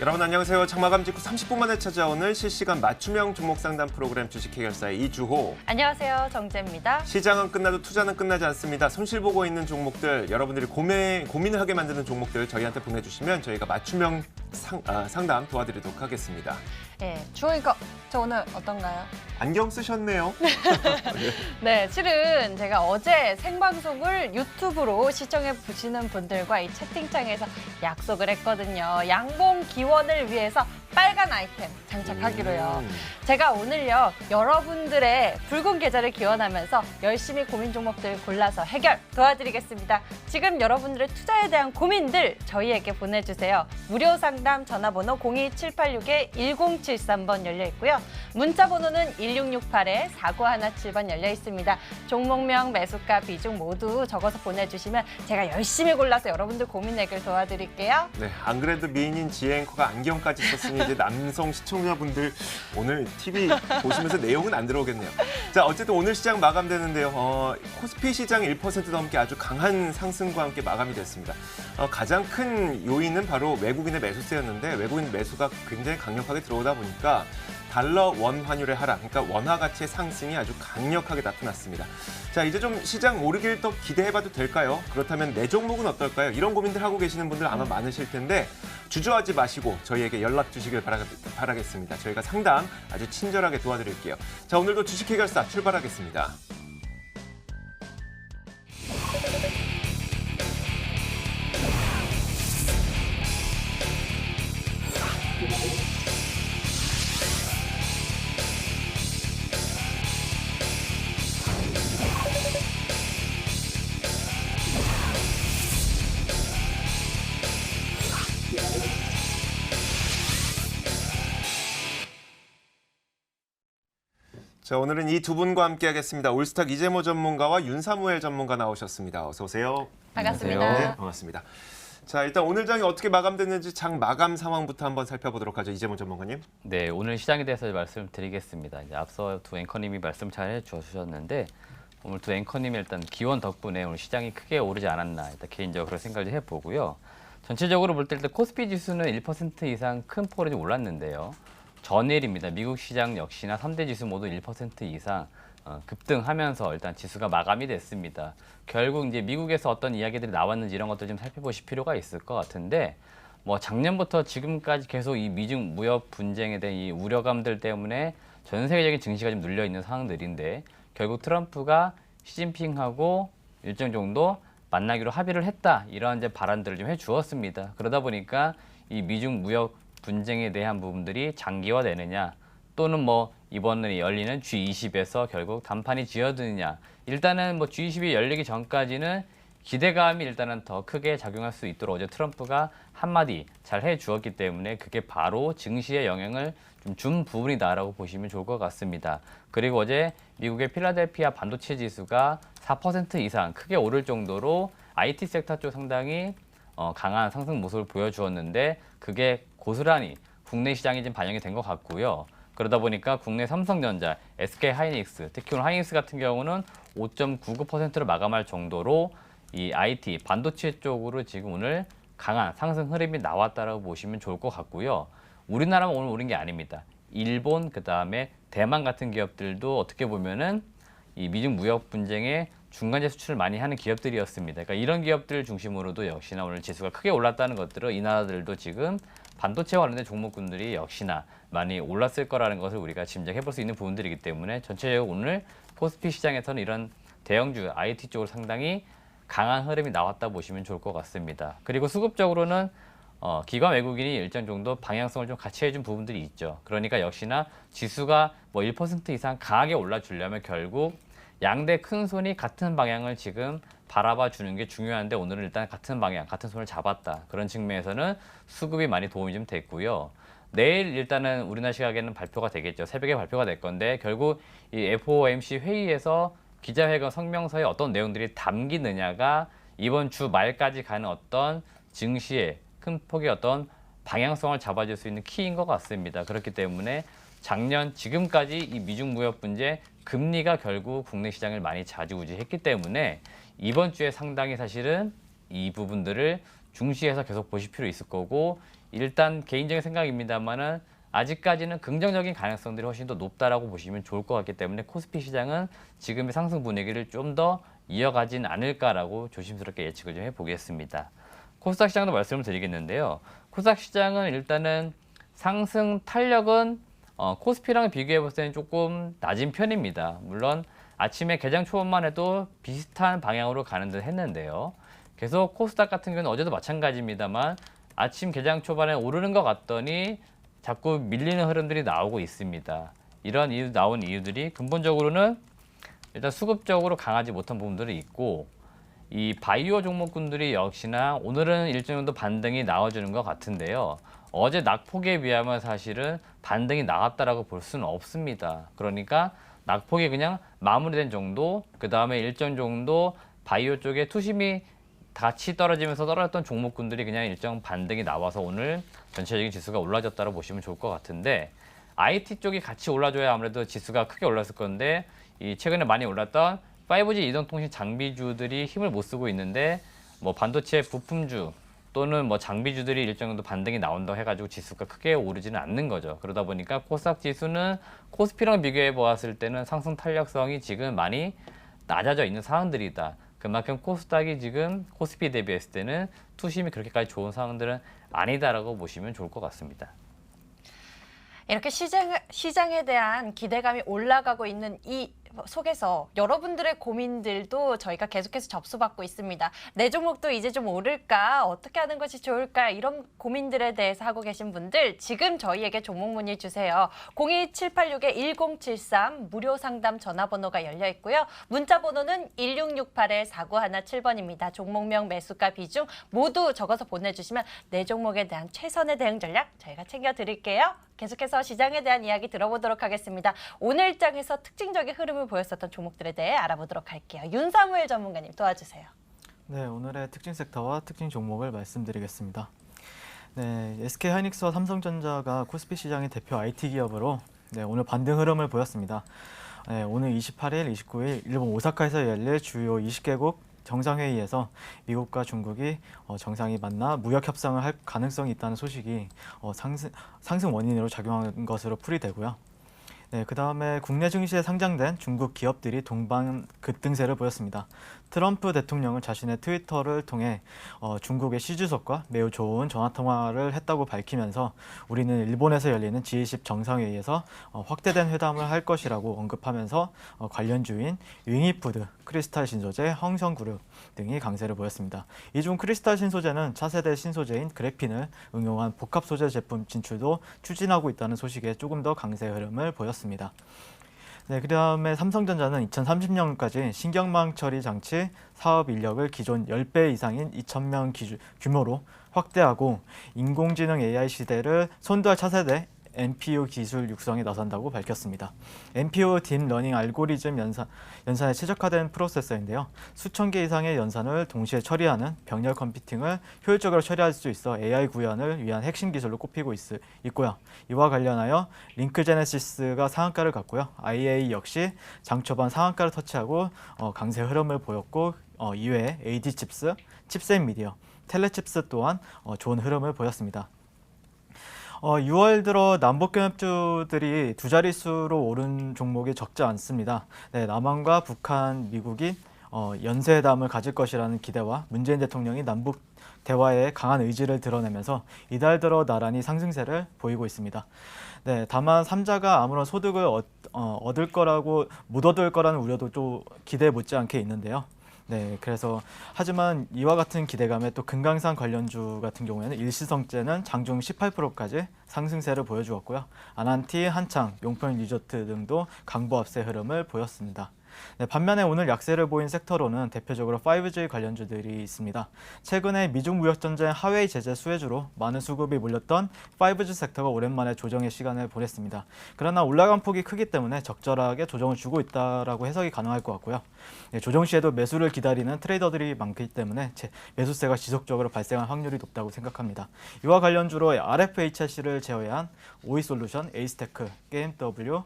여러분 안녕하세요. 장마감 직후 30분 만에 찾아오는 실시간 맞춤형 종목 상담 프로그램 주식해결사의 이주호. 안녕하세요. 정재입니다. 시장은 끝나도 투자는 끝나지 않습니다. 손실 보고 있는 종목들, 여러분들이 고민을 하게 만드는 종목들 저희한테 보내주시면 저희가 맞춤형 상담 도와드리도록 하겠습니다. 네, 주호이거 저 오늘 어떤가요? 안경 쓰셨네요. 네, 실은 제가 어제 생방송을 유튜브로 시청해 보시는 분들과 이 채팅창에서 약속을 했거든요. 양봉 기원을 위해서 빨간 아이템 장착하기로요. 제가 오늘요, 여러분들의 붉은 계좌를 기원하면서 열심히 고민 종목들 골라서 해결 도와드리겠습니다. 지금 여러분들의 투자에 대한 고민들 저희에게 보내주세요. 무료 상담 전화번호 02786-1073번 열려 있고요. 문자 번호는 1668-4917번 열려 있습니다. 종목명, 매수가, 비중 모두 적어서 보내주시면 제가 열심히 골라서 여러분들 고민 해결 도와드릴게요. 네, 안 그래도 미인인 지앵커가 안경까지 썼으니 이제 남성 시청자분들 오늘 TV 보시면서 내용은 안 들어오겠네요. 자, 어쨌든 오늘 시장 마감되는데요. 코스피 시장 1% 넘게 아주 강한 상승과 함께 마감이 됐습니다. 가장 큰 요인은 바로 외국인의 매수세였는데 외국인 매수가 굉장히 강력하게 들어오다 보니까 달러 원 환율의 하락, 그러니까 원화 가치의 상승이 아주 강력하게 나타났습니다. 자, 이제 좀 시장 오르길 더 기대해봐도 될까요? 그렇다면 내 종목은 어떨까요? 이런 고민들 하고 계시는 분들 아마 많으실 텐데 주저하지 마시고 저희에게 연락 주시길 바라겠습니다. 저희가 상담 아주 친절하게 도와드릴게요. 자, 오늘도 주식 해결사 출발하겠습니다. 자, 오늘은 이 두 분과 함께 하겠습니다. 올스탁 이재모 전문가와 윤사무엘 전문가 나오셨습니다. 어서 오세요. 반갑습니다. 네, 반갑습니다. 자, 일단 오늘 장이 어떻게 마감됐는지 장 마감 상황부터 한번 살펴보도록 하죠. 이재모 전문가님. 네, 오늘 시장에 대해서 말씀드리겠습니다. 이제 앞서 두 앵커님이 말씀 잘 해주셨는데 오늘 두 앵커님이 일단 기원 덕분에 오늘 시장이 크게 오르지 않았나 일단 개인적으로 생각을 해보고요. 전체적으로 볼 때 일단 코스피 지수는 1% 이상 큰 폭으로 올랐는데요. 전일입니다. 미국 시장 역시나 3대 지수 모두 1% 이상 급등하면서 일단 지수가 마감이 됐습니다. 결국 이제 미국에서 어떤 이야기들이 나왔는지 이런 것들 좀 살펴보실 필요가 있을 것 같은데 뭐 작년부터 지금까지 계속 이 미중 무역 분쟁에 대한 이 우려감들 때문에 전 세계적인 증시가 좀 눌려 있는 상황들인데 결국 트럼프가 시진핑하고 일정 정도 만나기로 합의를 했다 이런 이제 발언들을 좀 해주었습니다. 그러다 보니까 이 미중 무역 분쟁에 대한 부분들이 장기화되느냐 또는 뭐 이번에 열리는 G20에서 결국 단판이 지어드느냐 일단은 뭐 G20이 열리기 전까지는 기대감이 일단은 더 크게 작용할 수 있도록 어제 트럼프가 한마디 잘 해주었기 때문에 그게 바로 증시에 영향을 좀 준 부분이다라고 보시면 좋을 것 같습니다. 그리고 어제 미국의 필라델피아 반도체 지수가 4% 이상 크게 오를 정도로 IT 섹터 쪽 상당히 강한 상승 모습을 보여주었는데 그게 고스란히 국내 시장에 좀 반영이 된 것 같고요. 그러다 보니까 국내 삼성전자, SK하이닉스, 특히 오늘 하이닉스 같은 경우는 5.99%로 마감할 정도로 이 IT, 반도체 쪽으로 지금 오늘 강한 상승 흐름이 나왔다라고 보시면 좋을 것 같고요. 우리나라만 오늘 오른 게 아닙니다. 일본, 그다음에 대만 같은 기업들도 어떻게 보면은 이 미중 무역 분쟁에 중간재 수출을 많이 하는 기업들이었습니다. 그러니까 이런 기업들 중심으로도 역시나 오늘 지수가 크게 올랐다는 것들은 이 나라들도 지금 반도체와 관련된 종목군들이 역시나 많이 올랐을 거라는 것을 우리가 짐작해 볼 수 있는 부분들이기 때문에 전체적으로 오늘 코스피 시장에서는 이런 대형주 IT 쪽으로 상당히 강한 흐름이 나왔다 보시면 좋을 것 같습니다. 그리고 수급적으로는 기관 외국인이 일정 정도 방향성을 좀 같이 해준 부분들이 있죠. 그러니까 역시나 지수가 뭐 1% 이상 강하게 올라주려면 결국 양대 큰 손이 같은 방향을 지금 바라봐 주는 게 중요한데 오늘은 일단 같은 방향, 같은 손을 잡았다. 그런 측면에서는 수급이 많이 도움이 좀 됐고요. 내일 일단은 우리나라 시각에는 발표가 되겠죠. 새벽에 발표가 될 건데 결국 이 FOMC 회의에서 기자회견 성명서에 어떤 내용들이 담기느냐가 이번 주 말까지 가는 어떤 증시의 큰 폭의 어떤 방향성을 잡아줄 수 있는 키인 것 같습니다. 그렇기 때문에 작년 지금까지 이 미중 무역 분쟁 금리가 결국 국내 시장을 많이 좌지우지했기 때문에 이번 주에 상당히 사실은 이 부분들을 중시해서 계속 보실 필요 있을 거고 일단 개인적인 생각입니다만은 아직까지는 긍정적인 가능성들이 훨씬 더 높다라고 보시면 좋을 것 같기 때문에 코스피 시장은 지금의 상승 분위기를 좀 더 이어가진 않을까라고 조심스럽게 예측을 좀 해보겠습니다. 코스닥 시장도 말씀을 드리겠는데요. 코스닥 시장은 일단은 상승 탄력은 코스피랑 비교해 볼 때는 조금 낮은 편입니다. 물론 아침에 개장 초반만 해도 비슷한 방향으로 가는 듯 했는데요. 계속 코스닥 같은 경우는 어제도 마찬가지입니다만 아침 개장 초반에 오르는 것 같더니 자꾸 밀리는 흐름들이 나오고 있습니다. 이런 나온 이유들이 근본적으로는 일단 수급적으로 강하지 못한 부분들이 있고 이 바이오 종목군들이 역시나 오늘은 일정 정도 반등이 나와주는 것 같은데요. 어제 낙폭에 비하면 사실은 반등이 나왔다라고 볼 수는 없습니다. 그러니까 낙폭이 그냥 마무리된 정도, 그 다음에 일정 정도 바이오 쪽에 투심이 같이 떨어지면서 떨어졌던 종목군들이 그냥 일정 반등이 나와서 오늘 전체적인 지수가 올라졌다고 보시면 좋을 것 같은데 IT 쪽이 같이 올라줘야 아무래도 지수가 크게 올랐을 건데 이 최근에 많이 올랐던 5G 이동통신 장비주들이 힘을 못 쓰고 있는데 뭐 반도체 부품주 또는 뭐 장비주들이 일정 정도 반등이 나온다고 해가지고 지수가 크게 오르지는 않는 거죠. 그러다 보니까 코스닥 지수는 코스피랑 비교해 보았을 때는 상승 탄력성이 지금 많이 낮아져 있는 상황들이다. 그만큼 코스닥이 지금 코스피 대비했을 때는 투심이 그렇게까지 좋은 상황들은 아니다라고 보시면 좋을 것 같습니다. 이렇게 시장에 대한 기대감이 올라가고 있는 이 속에서 여러분들의 고민들도 저희가 계속해서 접수받고 있습니다. 내 종목도 이제 좀 오를까? 어떻게 하는 것이 좋을까? 이런 고민들에 대해서 하고 계신 분들 지금 저희에게 종목 문의 주세요. 02786-1073 무료 상담 전화번호가 열려 있고요. 문자 번호는 1668-4917번입니다. 종목명, 매수가, 비중 모두 적어서 보내주시면 내 종목에 대한 최선의 대응 전략 저희가 챙겨드릴게요. 계속해서 시장에 대한 이야기 들어보도록 하겠습니다. 오늘 장에서 특징적인 흐름을 보였었던 종목들에 대해 알아보도록 할게요. 윤사무엘 전문가님 도와주세요. 네, 오늘의 특징 섹터와 특징 종목을 말씀드리겠습니다. 네, SK하이닉스와 삼성전자가 코스피 시장의 대표 IT 기업으로 오늘 반등 흐름을 보였습니다. 네, 오늘 28일, 29일 일본 오사카에서 열릴 주요 20개국 정상회의에서 미국과 중국이 정상이 만나 무역 협상을 할 가능성이 있다는 소식이 상승 원인으로 작용한 것으로 풀이되고요. 네, 그 다음에 국내 증시에 상장된 중국 기업들이 동반 급등세를 보였습니다. 트럼프 대통령은 자신의 트위터를 통해 중국의 시 주석과 매우 좋은 전화통화를 했다고 밝히면서 우리는 일본에서 열리는 G20 정상회의에서 확대된 회담을 할 것이라고 언급하면서 관련주인 윙이푸드, 크리스탈 신소재, 황성그룹 등이 강세를 보였습니다. 이 중 크리스탈 신소재는 차세대 신소재인 그래핀을 응용한 복합 소재 제품 진출도 추진하고 있다는 소식에 조금 더 강세 흐름을 보였습니다. 네, 그 다음에 삼성전자는 2030년까지 신경망 처리 장치 사업 인력을 기존 10배 이상인 2,000명 규모로 확대하고 인공지능 AI 시대를 선도할 차세대 NPU 기술 육성에 나선다고 밝혔습니다. NPU 딥러닝 알고리즘 연산에 최적화된 프로세서인데요. 수천 개 이상의 연산을 동시에 처리하는 병렬 컴퓨팅을 효율적으로 처리할 수 있어 AI 구현을 위한 핵심 기술로 꼽히고 있고요. 이와 관련하여 링크제네시스가 상한가를 갔고요. IA 역시 장 초반 상한가를 터치하고 강세 흐름을 보였고 이외에 AD칩스, 칩셋 미디어, 텔레칩스 또한 좋은 흐름을 보였습니다. 6월 들어 남북경협주들이 두 자릿수로 오른 종목이 적지 않습니다. 네, 남한과 북한, 미국이 연쇄회담을 가질 것이라는 기대와 문재인 대통령이 남북 대화에 강한 의지를 드러내면서 이달 들어 나란히 상승세를 보이고 있습니다. 네, 다만 3자가 아무런 소득을 못 얻을 거라는 우려도 좀 기대 못지않게 있는데요. 네, 그래서 하지만 이와 같은 기대감에 또 금강산 관련주 같은 경우에는 일시성제는 장중 18%까지 상승세를 보여주었고요. 아난티, 한창, 용평 리조트 등도 강보합세 흐름을 보였습니다. 네, 반면에 오늘 약세를 보인 섹터로는 대표적으로 5G 관련주들이 있습니다. 최근에 미중 무역전쟁 하웨이 제재 수혜주로 많은 수급이 몰렸던 5G 섹터가 오랜만에 조정의 시간을 보냈습니다. 그러나 올라간 폭이 크기 때문에 적절하게 조정을 주고 있다라고 해석이 가능할 것 같고요. 네, 조정 시에도 매수를 기다리는 트레이더들이 많기 때문에 매수세가 지속적으로 발생할 확률이 높다고 생각합니다. 이와 관련주로 RFHLC를 제외한 오이솔루션, 에이스테크, 게임W,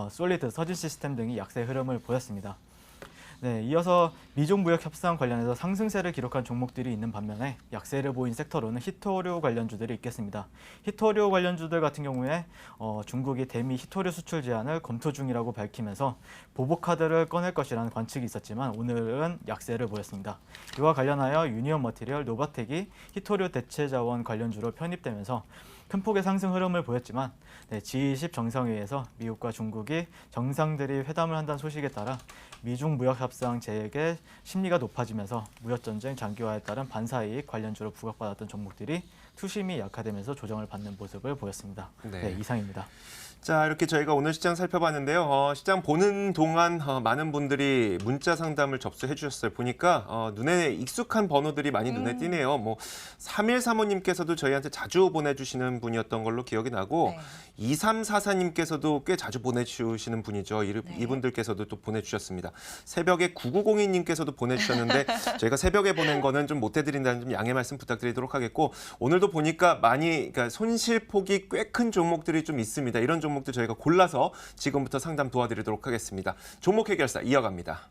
솔리드, 서진 시스템 등이 약세 흐름을 보였습니다. 네, 이어서 미중 무역 협상 관련해서 상승세를 기록한 종목들이 있는 반면에 약세를 보인 섹터로는 히토류 관련주들이 있겠습니다. 히토류 관련주들 같은 경우에 중국이 대미 히토류 수출 제한을 검토 중이라고 밝히면서 보복 카드를 꺼낼 것이라는 관측이 있었지만 오늘은 약세를 보였습니다. 이와 관련하여 유니온 머티리얼, 노바텍이 히토류 대체 자원 관련주로 편입되면서 큰 폭의 상승 흐름을 보였지만 G20 정상회의에서 미국과 중국이 정상들이 회담을 한다는 소식에 따라 미중 무역 협상 재개의 심리가 높아지면서 무역 전쟁 장기화에 따른 반사이익 관련주로 부각받았던 종목들이 투심이 약화되면서 조정을 받는 모습을 보였습니다. 네, 이상입니다. 자, 이렇게 저희가 오늘 시장 살펴봤는데요. 시장 보는 동안 많은 분들이 문자 상담을 접수해 주셨어요. 보니까 눈에 익숙한 번호들이 많이 눈에 띄네요. 뭐 3135님께서도 저희한테 자주 보내주시는 분이었던 걸로 기억이 나고 네. 2344님께서도 꽤 자주 보내주시는 분이죠. 이분들께서도 또 보내주셨습니다. 새벽에 9902님께서도 보내주셨는데 저희가 새벽에 보낸 거는 좀 못 해드린다는 좀 양해 말씀 부탁드리도록 하겠고 오늘도 보니까 그러니까 손실폭이 꽤 큰 종목들이 좀 있습니다. 이런 종목들 저희가 골라서 지금부터 상담 도와드리도록 하겠습니다. 종목 해결사 이어갑니다.